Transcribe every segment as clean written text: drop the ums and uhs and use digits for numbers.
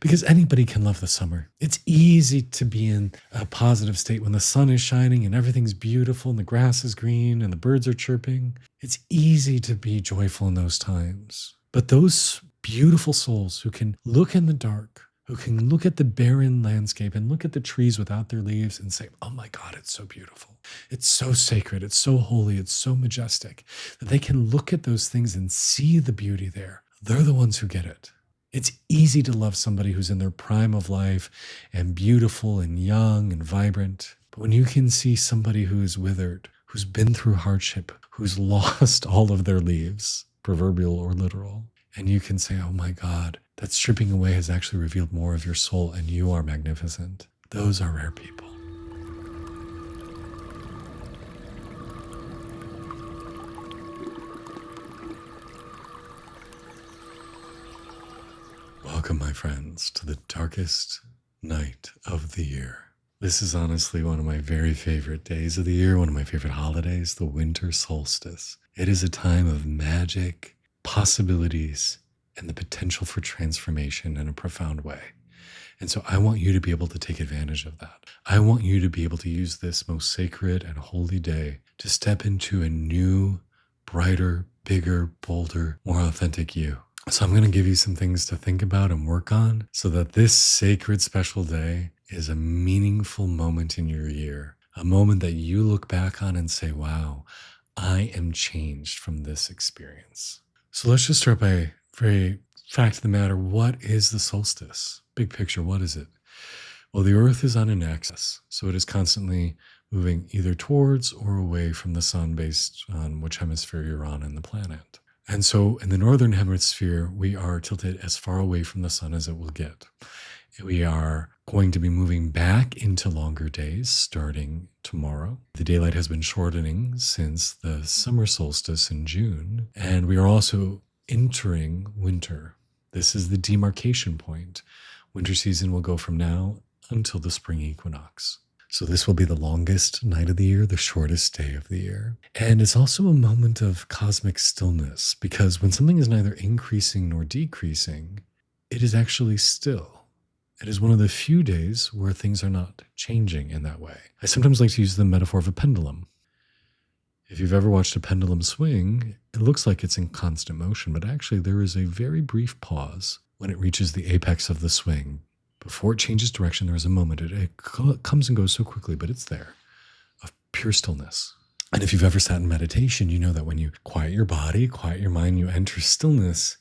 Because anybody can love the summer. It's easy to be in a positive state when the sun is shining and everything's beautiful and the grass is green and the birds are chirping. It's easy to be joyful in those times. But those beautiful souls who can look in the dark, who can look at the barren landscape and look at the trees without their leaves and say, oh my God, it's so beautiful. It's so sacred. It's so holy. It's so majestic, that they can look at those things and see the beauty there. They're the ones who get it. It's easy to love somebody who's in their prime of life and beautiful and young and vibrant. But when you can see somebody who is withered, who's been through hardship, who's lost all of their leaves, proverbial or literal, and you can say, oh my God, that stripping away has actually revealed more of your soul and you are magnificent. Those are rare people. Welcome, my friends, to the darkest night of the year. This is honestly one of my very favorite days of the year, one of my favorite holidays, the Winter Solstice. It is a time of magic, possibilities, and the potential for transformation in a profound way. And so I want you to be able to take advantage of that. I want you to be able to use this most sacred and holy day to step into a new, brighter, bigger, bolder, more authentic you. So I'm going to give you some things to think about and work on so that this sacred special day is a meaningful moment in your year, a moment that you look back on and say, wow, I am changed from this experience. So let's just start by very fact of the matter. What is the solstice? Big picture, what is it? Well, the earth is on an axis, so it is constantly moving either towards or away from the sun based on which hemisphere you're on in the planet. And so in the northern hemisphere, we are tilted as far away from the sun as it will get. We are going to be moving back into longer days starting tomorrow. The daylight has been shortening since the summer solstice in June, and we are also entering winter. This is the demarcation point. Winter season will go from now until the spring equinox. So this will be the longest night of the year, the shortest day of the year. And it's also a moment of cosmic stillness, because when something is neither increasing nor decreasing, it is actually still. It is one of the few days where things are not changing in that way. I sometimes like to use the metaphor of a pendulum. If you've ever watched a pendulum swing, it looks like it's in constant motion, but actually there is a very brief pause when it reaches the apex of the swing. Before it changes direction, there is a moment. It comes and goes so quickly, but it's there, of pure stillness. And if you've ever sat in meditation, you know that when you quiet your body, quiet your mind, you enter stillness,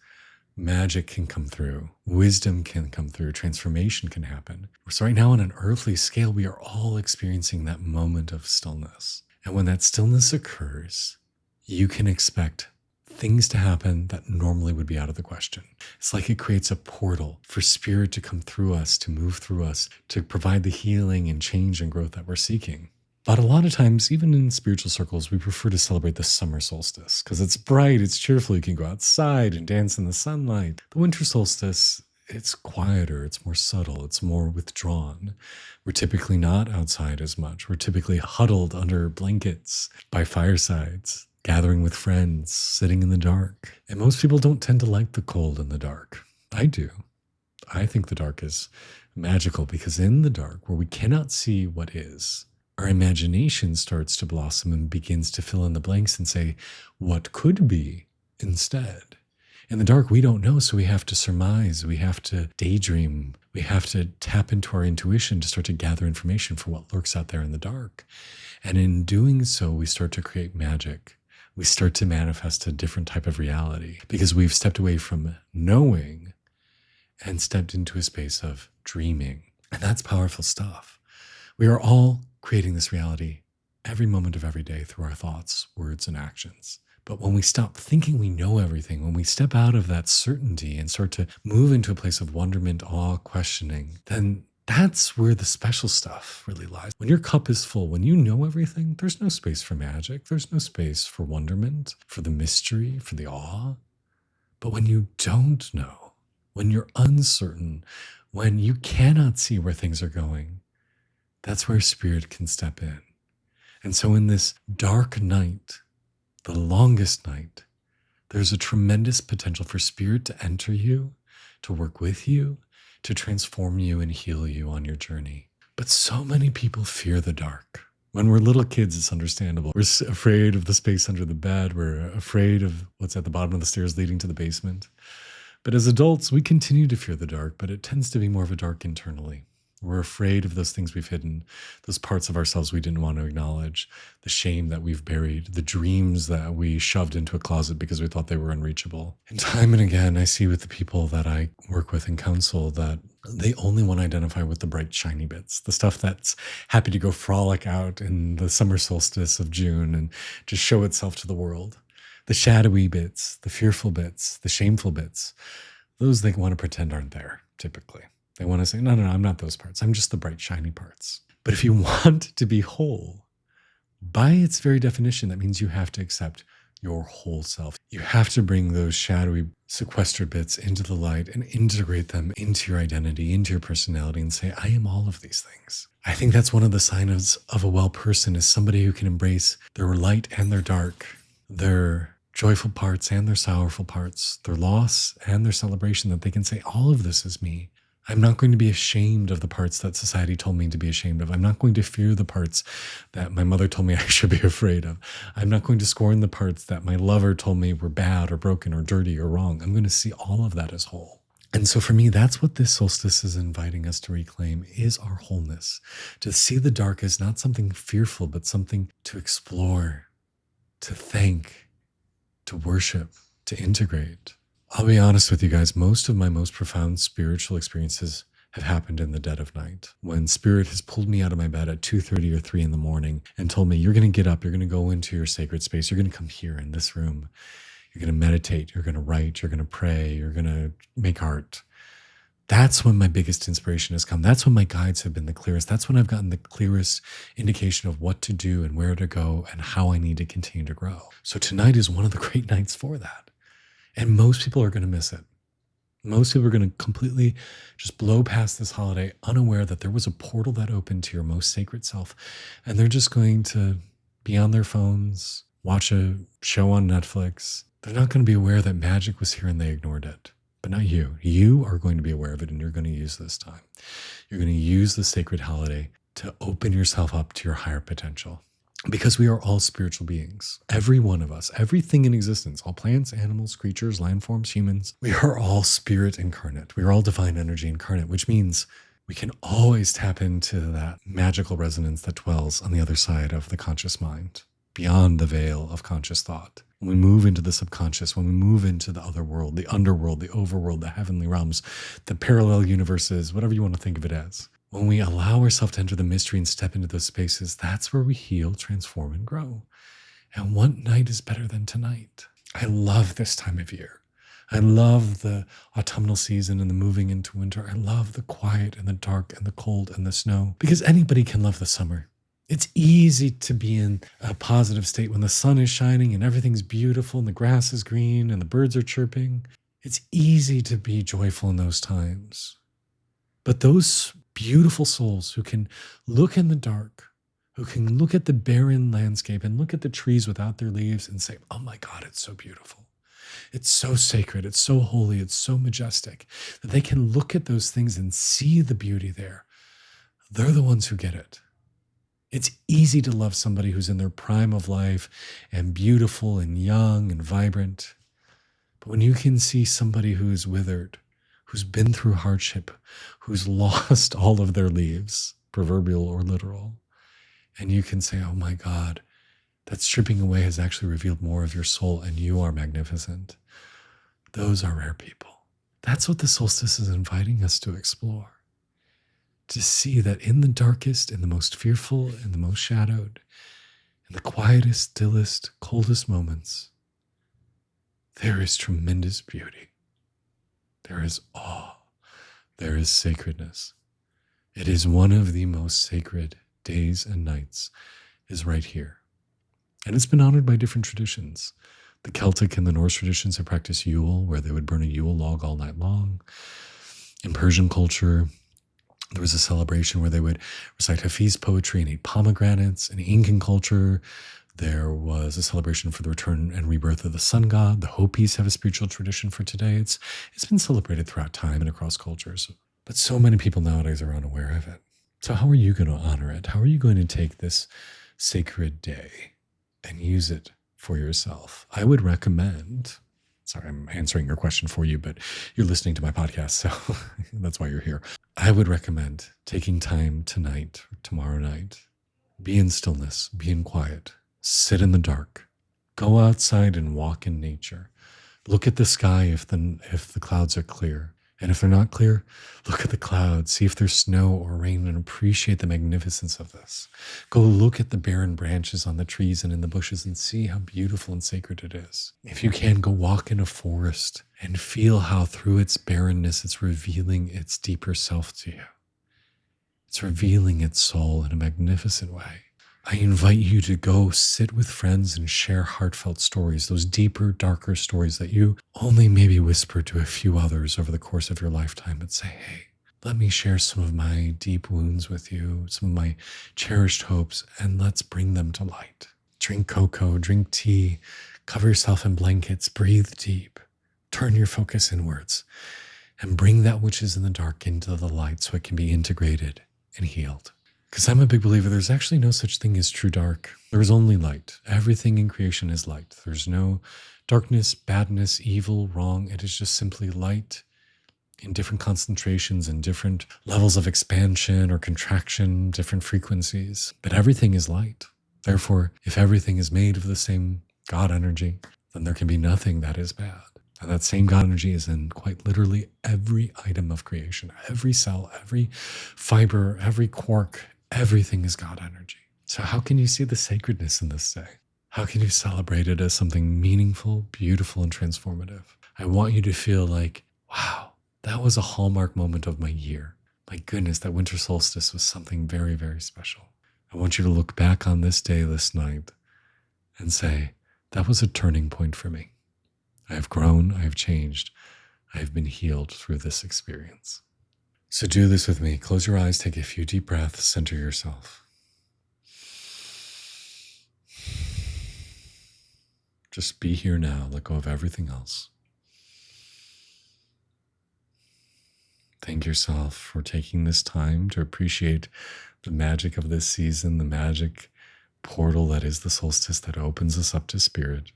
magic can come through, wisdom can come through, transformation can happen. So right now on an earthly scale, we are all experiencing that moment of stillness. And when that stillness occurs, you can expect things to happen that normally would be out of the question. It's like it creates a portal for spirit to come through us, to move through us, to provide the healing and change and growth that we're seeking. But a lot of times, even in spiritual circles, we prefer to celebrate the summer solstice because it's bright, it's cheerful, you can go outside and dance in the sunlight. The winter solstice, it's quieter, it's more subtle, it's more withdrawn. We're typically not outside as much. We're typically huddled under blankets by firesides, gathering with friends, sitting in the dark. And most people don't tend to like the cold and the dark. I do. I think the dark is magical because in the dark, where we cannot see what is, our imagination starts to blossom and begins to fill in the blanks and say, what could be instead? In the dark, we don't know, so we have to surmise, we have to daydream, we have to tap into our intuition to start to gather information for what lurks out there in the dark. And in doing so, we start to create magic. We start to manifest a different type of reality because we've stepped away from knowing and stepped into a space of dreaming. And that's powerful stuff. We are all creating this reality every moment of every day through our thoughts, words, and actions. But when we stop thinking we know everything, when we step out of that certainty and start to move into a place of wonderment, awe, questioning, then that's where the special stuff really lies. When your cup is full, when you know everything, there's no space for magic. There's no space for wonderment, for the mystery, for the awe. But when you don't know, when you're uncertain, when you cannot see where things are going, that's where spirit can step in. And so in this dark night, the longest night, there's a tremendous potential for spirit to enter you, to work with you, to transform you and heal you on your journey. But so many people fear the dark. When we're little kids, it's understandable. We're afraid of the space under the bed. We're afraid of what's at the bottom of the stairs leading to the basement. But as adults, we continue to fear the dark, but it tends to be more of a dark internally. We're afraid of those things we've hidden, those parts of ourselves we didn't want to acknowledge, the shame that we've buried, the dreams that we shoved into a closet because we thought they were unreachable. And time and again, I see with the people that I work with and counsel that they only want to identify with the bright, shiny bits, the stuff that's happy to go frolic out in the summer solstice of June and just show itself to the world. The shadowy bits, the fearful bits, the shameful bits, those they want to pretend aren't there, typically. They want to say, no, I'm not those parts. I'm just the bright, shiny parts. But if you want to be whole, by its very definition, that means you have to accept your whole self. You have to bring those shadowy, sequestered bits into the light and integrate them into your identity, into your personality, and say, I am all of these things. I think that's one of the signs of a well person is somebody who can embrace their light and their dark, their joyful parts and their sorrowful parts, their loss and their celebration, that they can say, all of this is me. I'm not going to be ashamed of the parts that society told me to be ashamed of. I'm not going to fear the parts that my mother told me I should be afraid of. I'm not going to scorn the parts that my lover told me were bad or broken or dirty or wrong. I'm going to see all of that as whole. And so for me, that's what this solstice is inviting us to reclaim, is our wholeness. To see the dark as not something fearful, but something to explore, to thank, to worship, to integrate. I'll be honest with you guys, most of my most profound spiritual experiences have happened in the dead of night. When spirit has pulled me out of my bed at 2:30 or 3 in the morning and told me, you're going to get up, you're going to go into your sacred space, you're going to come here in this room, you're going to meditate, you're going to write, you're going to pray, you're going to make art. That's when my biggest inspiration has come. That's when my guides have been the clearest. That's when I've gotten the clearest indication of what to do and where to go and how I need to continue to grow. So tonight is one of the great nights for that. And most people are going to miss it. Most people are going to completely just blow past this holiday unaware that there was a portal that opened to your most sacred self. And they're just going to be on their phones, watch a show on Netflix. They're not going to be aware that magic was here and they ignored it. But not you. You are going to be aware of it and you're going to use this time. You're going to use the sacred holiday to open yourself up to your higher potential. Because we are all spiritual beings. Every one of us, everything in existence, all plants, animals, creatures, landforms, humans, we are all spirit incarnate. We are all divine energy incarnate, which means we can always tap into that magical resonance that dwells on the other side of the conscious mind, beyond the veil of conscious thought. When we move into the subconscious, when we move into the other world, the underworld, the overworld, the heavenly realms, the parallel universes, whatever you want to think of it as. When we allow ourselves to enter the mystery and step into those spaces, that's where we heal, transform, and grow. And what night is better than tonight? I love this time of year. I love the autumnal season and the moving into winter. I love the quiet and the dark and the cold and the snow, because anybody can love the summer. It's easy to be in a positive state when the sun is shining and everything's beautiful and the grass is green and the birds are chirping. It's easy to be joyful in those times. But those beautiful souls who can look in the dark, who can look at the barren landscape and look at the trees without their leaves and say, oh my God, it's so beautiful. It's so sacred. It's so holy. It's so majestic, that they can look at those things and see the beauty there. They're the ones who get it. It's easy to love somebody who's in their prime of life and beautiful and young and vibrant. But when you can see somebody who is withered, who's been through hardship, who's lost all of their leaves, proverbial or literal, and you can say, oh my God, that stripping away has actually revealed more of your soul and you are magnificent. Those are rare people. That's what the solstice is inviting us to explore. To see that in the darkest, in the most fearful, in the most shadowed, in the quietest, stillest, coldest moments, there is tremendous beauty. There is awe. There is sacredness. It is one of the most sacred days and nights is right here. And it's been honored by different traditions. The Celtic and the Norse traditions have practiced Yule, where they would burn a Yule log all night long. In Persian culture, there was a celebration where they would recite Hafiz poetry and eat pomegranates. In Incan culture, there was a celebration for the return and rebirth of the sun god. The Hopis have a spiritual tradition for today. It's been celebrated throughout time and across cultures. But so many people nowadays are unaware of it. So, how are you going to honor it? How are you going to take this sacred day and use it for yourself? I would recommend, sorry, I'm answering your question for you, but you're listening to my podcast, so that's why you're here. I would recommend taking time tonight, or tomorrow night, be in stillness, be in quiet, sit in the dark, go outside and walk in nature. Look at the sky if the clouds are clear. And if they're not clear, look at the clouds, see if there's snow or rain, and appreciate the magnificence of this. Go look at the barren branches on the trees and in the bushes and see how beautiful and sacred it is. If you can, go walk in a forest and feel how through its barrenness, it's revealing its deeper self to you. It's revealing its soul in a magnificent way. I invite you to go sit with friends and share heartfelt stories, those deeper, darker stories that you only maybe whisper to a few others over the course of your lifetime, but say, hey, let me share some of my deep wounds with you, some of my cherished hopes, and let's bring them to light. Drink cocoa, drink tea, cover yourself in blankets, breathe deep, turn your focus inwards, and bring that which is in the dark into the light so it can be integrated and healed. Because I'm a big believer, there's actually no such thing as true dark. There's only light. Everything in creation is light. There's no darkness, badness, evil, wrong. It is just simply light in different concentrations and different levels of expansion or contraction, different frequencies. But everything is light. Therefore, if everything is made of the same God energy, then there can be nothing that is bad. And that same God energy is in quite literally every item of creation, every cell, every fiber, every quark. Everything is God energy. So how can you see the sacredness in this day? How can you celebrate it as something meaningful, beautiful, and transformative? I want you to feel like, wow, that was a hallmark moment of my year. My goodness, that winter solstice was something very, very special. I want you to look back on this day, this night, and say, that was a turning point for me. I have grown, I have changed, I have been healed through this experience. So do this with me. Close your eyes, take a few deep breaths, center yourself. Just be here now, let go of everything else. Thank yourself for taking this time to appreciate the magic of this season, the magic portal that is the solstice that opens us up to spirit.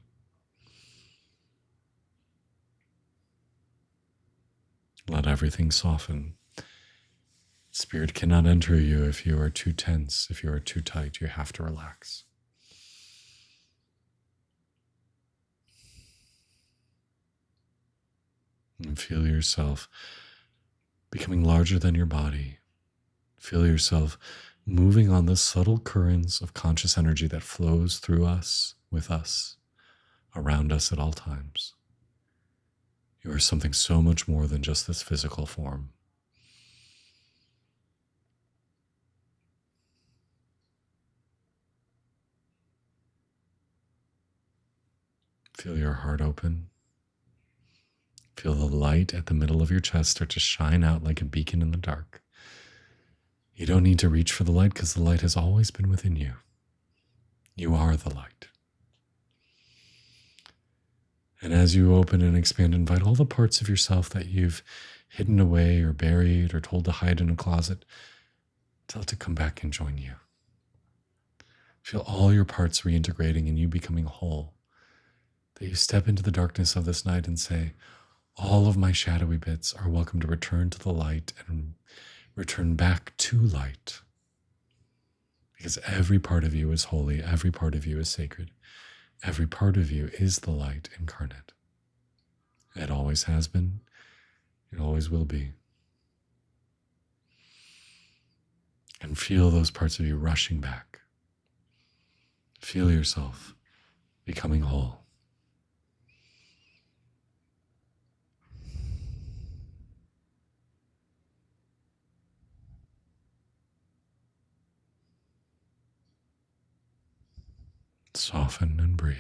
Let everything soften. Spirit cannot enter you if you are too tense, if you are too tight. You have to relax. And feel yourself becoming larger than your body. Feel yourself moving on the subtle currents of conscious energy that flows through us, with us, around us at all times. You are something so much more than just this physical form. Feel your heart open. Feel the light at the middle of your chest start to shine out like a beacon in the dark. You don't need to reach for the light because the light has always been within you. You are the light. And as you open and expand, invite all the parts of yourself that you've hidden away or buried or told to hide in a closet, tell it to come back and join you. Feel all your parts reintegrating and you becoming whole. That you step into the darkness of this night and say, all of my shadowy bits are welcome to return to the light and return back to light. Because every part of you is holy, every part of you is sacred, every part of you is the light incarnate. It always has been, it always will be. And feel those parts of you rushing back. Feel yourself becoming whole. Soften and breathe.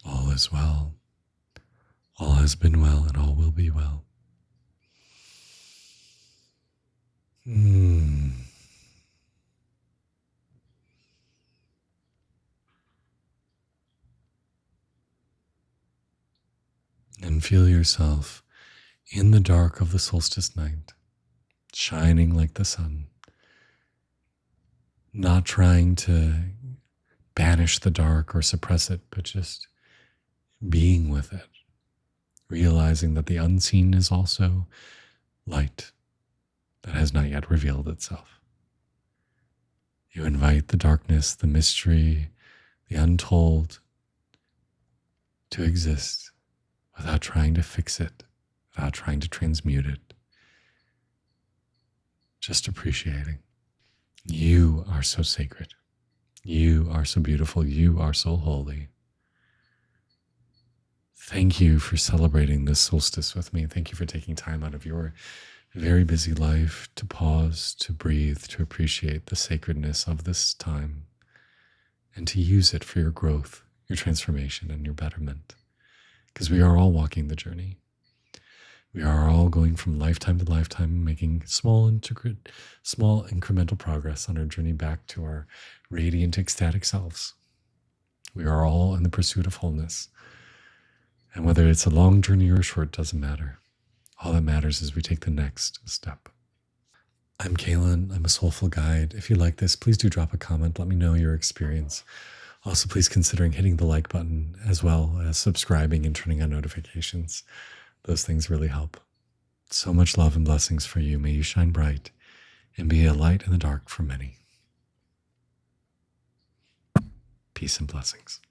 All is well. All has been well and all will be well. And feel yourself in the dark of the solstice night, shining like the sun, not trying to banish the dark or suppress it, but just being with it, realizing that the unseen is also light that has not yet revealed itself. You invite the darkness, the mystery, the untold to exist without trying to fix it, without trying to transmute it. Just appreciating. You are so sacred. You are so beautiful. You are so holy. Thank you for celebrating this solstice with me. Thank you for taking time out of your very busy life to pause, to breathe, to appreciate the sacredness of this time, and to use it for your growth, your transformation, and your betterment. Because we are all walking the journey. We are all going from lifetime to lifetime, making small incremental progress on our journey back to our radiant, ecstatic selves. We are all in the pursuit of wholeness. And whether it's a long journey or a short, doesn't matter. All that matters is we take the next step. I'm Kaylin. I'm a soulful guide. If you like this, please do drop a comment. Let me know your experience. Also, please consider hitting the like button as well as subscribing and turning on notifications. Those things really help. So much love and blessings for you. May you shine bright and be a light in the dark for many. Peace and blessings.